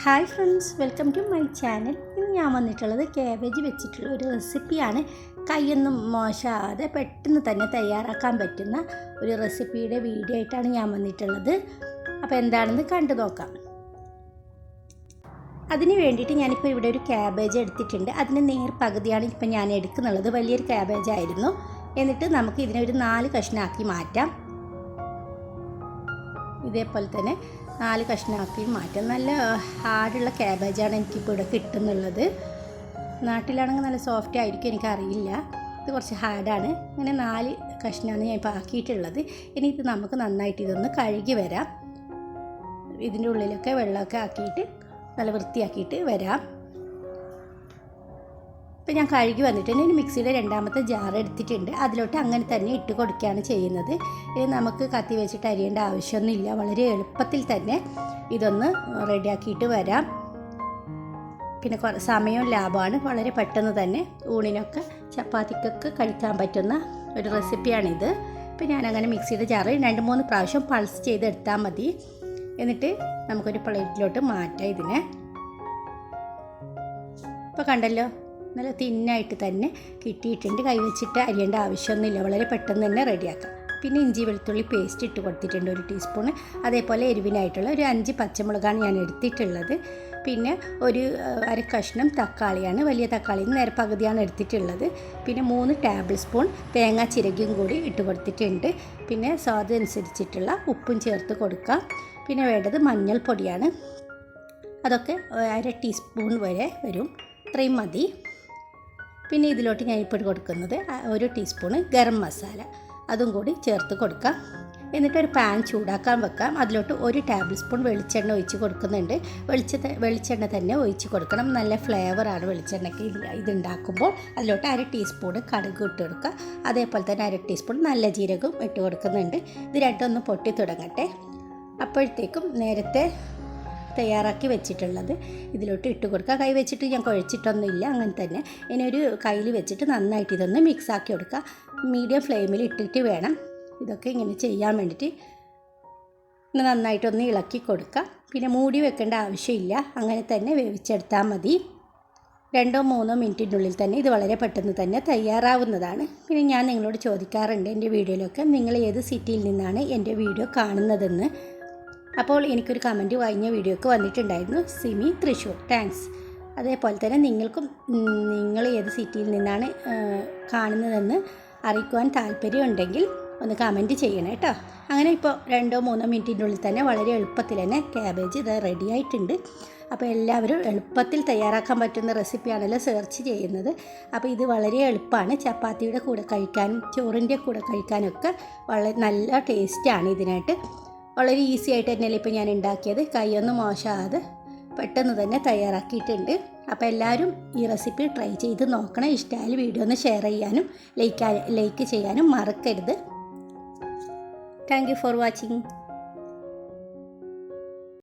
Hi friends, welcome to my channel. ഇന്ന് ഞാൻ വന്നിട്ടുള്ളത് ക്യാബേജ് വെച്ചിട്ടുള്ള ഒരു റെസിപ്പിയാണ്. കൈയൊന്നും മോശമാകാതെ പെട്ടെന്ന് തന്നെ തയ്യാറാക്കാൻ പറ്റുന്ന ഒരു റെസിപ്പിയുടെ വീഡിയോ ആയിട്ടാണ് ഞാൻ വന്നിട്ടുള്ളത്. അപ്പോൾ എന്താണെന്ന് കണ്ടു നോക്കാം. അതിന് വേണ്ടിയിട്ട് ഞാനിപ്പോൾ ഇവിടെ ഒരു ക്യാബേജ് എടുത്തിട്ടുണ്ട്. അതിന് നേർ പകുതിയാണ് ഇപ്പം ഞാൻ എടുക്കുന്നുള്ളത്. വലിയൊരു ക്യാബേജ് ആയിരുന്നു. എന്നിട്ട് നമുക്ക് ഇതിനെ ഒരു 4 കഷ്ണമാക്കി മാറ്റാം. ഇതേപോലെ തന്നെ 4 കഷ്ണമാക്കി മാറ്റാം. നല്ല ഹാർഡുള്ള ക്യാബേജാണ് എനിക്കിപ്പോൾ ഇവിടെ കിട്ടുന്നുള്ളത്. നാട്ടിലാണെങ്കിൽ നല്ല സോഫ്റ്റ് ആയിരിക്കും, എനിക്കറിയില്ല. ഇത് കുറച്ച് ഹാർഡാണ്. അങ്ങനെ 4 കഷ്ണമാണ് ഞാൻ ഇപ്പോൾ ആക്കിയിട്ടുള്ളത്. ഇനി ഇത് നമുക്ക് നന്നായിട്ട് ഇതൊന്ന് കഴുകി വരാം. ഇതിൻ്റെ ഉള്ളിലൊക്കെ വെള്ളമൊക്കെ ആക്കിയിട്ട് നല്ല വൃത്തിയാക്കിയിട്ട് വരാം. ഇപ്പോൾ ഞാൻ കഴുകി വന്നിട്ടുണ്ട്. ഇനി മിക്സിയുടെ രണ്ടാമത്തെ ജാർ എടുത്തിട്ടുണ്ട്. അതിലോട്ട് അങ്ങനെ തന്നെ ഇട്ട് കൊടുക്കുകയാണ് ചെയ്യുന്നത്. ഇനി നമുക്ക് കത്തി വെച്ചിട്ട് അരിയേണ്ട ആവശ്യമൊന്നുമില്ല. വളരെ എളുപ്പത്തിൽ തന്നെ ഇതൊന്ന് റെഡിയാക്കിയിട്ട് വരാം. പിന്നെ സമയവും ലാഭമാണ്. വളരെ പെട്ടെന്ന് തന്നെ ഊണിനൊക്കെ ചപ്പാത്തിക്കൊക്കെ കഴിക്കാൻ പറ്റുന്ന ഒരു റെസിപ്പിയാണിത്. ഇപ്പോൾ ഞാനങ്ങനെ മിക്സിയുടെ ജാറ് 2-3 പ്രാവശ്യം പൾസ് ചെയ്തെടുത്താൽ മതി. എന്നിട്ട് നമുക്കൊരു പ്ലേറ്റിലോട്ട് മാറ്റാം ഇതിനെ. ഇപ്പോൾ കണ്ടല്ലോ, നല്ല തിന്നായിട്ട് തന്നെ കിട്ടിയിട്ടുണ്ട്. കൈവച്ചിട്ട് അരിയേണ്ട ആവശ്യമൊന്നുമില്ല. വളരെ പെട്ടെന്ന് തന്നെ റെഡിയാക്കാം. പിന്നെ ഇഞ്ചി വെളുത്തുള്ളി പേസ്റ്റ് ഇട്ട് കൊടുത്തിട്ടുണ്ട് 1 ടീസ്പൂൺ. അതേപോലെ എരിവിനായിട്ടുള്ള ഒരു 5 പച്ചമുളകാണ് ഞാൻ എടുത്തിട്ടുള്ളത്. പിന്നെ ഒരു അര കഷ്ണം തക്കാളിയാണ്, വലിയ തക്കാളി നേരെ പകുതിയാണ് എടുത്തിട്ടുള്ളത്. പിന്നെ 3 ടേബിൾ സ്പൂൺ തേങ്ങ ചിരകിയും കൂടി ഇട്ട് കൊടുത്തിട്ടുണ്ട്. പിന്നെ സ്വാദനുസരിച്ചിട്ടുള്ള ഉപ്പും ചേർത്ത് കൊടുക്കാം. പിന്നെ വേണ്ടത് മഞ്ഞൾപ്പൊടിയാണ്. അതൊക്കെ അര ടീസ്പൂൺ വരെ വരും, ഇത്രയും മതി. പിന്നെ ഇതിലോട്ട് ഞാൻ ഇപ്പോൾ കൊടുക്കുന്നത് 1 ടീസ്പൂൺ ഗരം മസാല, അതും കൂടി ചേർത്ത് കൊടുക്കാം. എന്നിട്ടൊരു പാൻ ചൂടാക്കാൻ വെക്കാം. അതിലോട്ട് 1 ടേബിൾ സ്പൂൺ വെളിച്ചെണ്ണ ഒഴിച്ച് കൊടുക്കുന്നുണ്ട്. വെളിച്ചെണ്ണ തന്നെ ഒഴിച്ച് കൊടുക്കണം. നല്ല ഫ്ലേവറാണ് വെളിച്ചെണ്ണയ്ക്ക് ഇതുണ്ടാക്കുമ്പോൾ. അതിലോട്ട് അര ടീസ്പൂൺ കടുക് ഇട്ട് കൊടുക്കുക. അതേപോലെ തന്നെ അര ടീസ്പൂൺ നല്ല ജീരകവും ഇട്ട് കൊടുക്കുന്നുണ്ട്. ഇത് രണ്ടൊന്ന് പൊട്ടി തുടങ്ങട്ടെ. അപ്പോഴത്തേക്കും നേരത്തെ തയ്യാറാക്കി വെച്ചിട്ടുള്ളത് ഇതിലോട്ട് ഇട്ട് കൊടുക്കുക. കൈ വെച്ചിട്ട് ഞാൻ കുഴച്ചിട്ടൊന്നുമില്ല, അങ്ങനെ തന്നെ. ഇനി ഒരു കയ്യിൽ വെച്ചിട്ട് നന്നായിട്ട് ഇതൊന്ന് മിക്സാക്കി കൊടുക്കുക. മീഡിയം ഫ്ലെയിമിൽ ഇട്ടിട്ട് വേണം ഇതൊക്കെ ഇങ്ങനെ ചെയ്യാൻ വേണ്ടിയിട്ട്. നന്നായിട്ടൊന്ന് ഇളക്കി കൊടുക്കുക. പിന്നെ മൂടി വെക്കേണ്ട ആവശ്യമില്ല, അങ്ങനെ തന്നെ വേവിച്ചെടുത്താൽ മതി. 2-3 മിനിറ്റിനുള്ളിൽ തന്നെ ഇത് വളരെ പെട്ടെന്ന് തന്നെ തയ്യാറാവുന്നതാണ്. പിന്നെ ഞാൻ നിങ്ങളോട് ചോദിക്കാറുണ്ട് എൻ്റെ വീഡിയോയിലൊക്കെ, നിങ്ങൾ ഏത് സിറ്റിയിൽ നിന്നാണ് എൻ്റെ വീഡിയോ കാണുന്നതെന്ന്. അപ്പോൾ എനിക്കൊരു കമൻറ്റ് കഴിഞ്ഞ വീഡിയോക്ക് വന്നിട്ടുണ്ടായിരുന്നു, സിമി തൃശ്ശൂർ, താങ്ക്സ്. അതേപോലെ തന്നെ നിങ്ങൾക്കും നിങ്ങൾ ഏത് സിറ്റിയിൽ നിന്നാണ് കാണുന്നതെന്ന് അറിയിക്കുവാൻ താല്പര്യമുണ്ടെങ്കിൽ ഒന്ന് കമൻറ്റ് ചെയ്യണം കേട്ടോ. അങ്ങനെ ഇപ്പോൾ 2-3 മിനിറ്റിനുള്ളിൽ തന്നെ വളരെ എളുപ്പത്തിൽ തന്നെ ക്യാബേജ് ഇത് റെഡി ആയിട്ടുണ്ട്. അപ്പോൾ എല്ലാവരും എളുപ്പത്തിൽ തയ്യാറാക്കാൻ പറ്റുന്ന റെസിപ്പിയാണല്ലോ സെർച്ച് ചെയ്യുന്നത്. അപ്പോൾ ഇത് വളരെ എളുപ്പമാണ്. ചപ്പാത്തിയുടെ കൂടെ കഴിക്കാനും ചോറിൻ്റെ കൂടെ കഴിക്കാനൊക്കെ വളരെ നല്ല ടേസ്റ്റാണ് ഇതിനായിട്ട്. വളരെ ഈസി ആയിട്ട് തന്നെയല്ലേ ഇപ്പോൾ ഞാൻ ഉണ്ടാക്കിയത്. കൈയൊന്നും മോശമാകാതെ പെട്ടെന്ന് തന്നെ തയ്യാറാക്കിയിട്ടുണ്ട്. അപ്പോൾ എല്ലാവരും ഈ റെസിപ്പി ട്രൈ ചെയ്ത് നോക്കണം. ഇഷ്ടമായാലും വീഡിയോ ഒന്ന് ഷെയർ ചെയ്യാനും ലൈക്ക് ചെയ്യാനും മറക്കരുത്. Thank you for watching.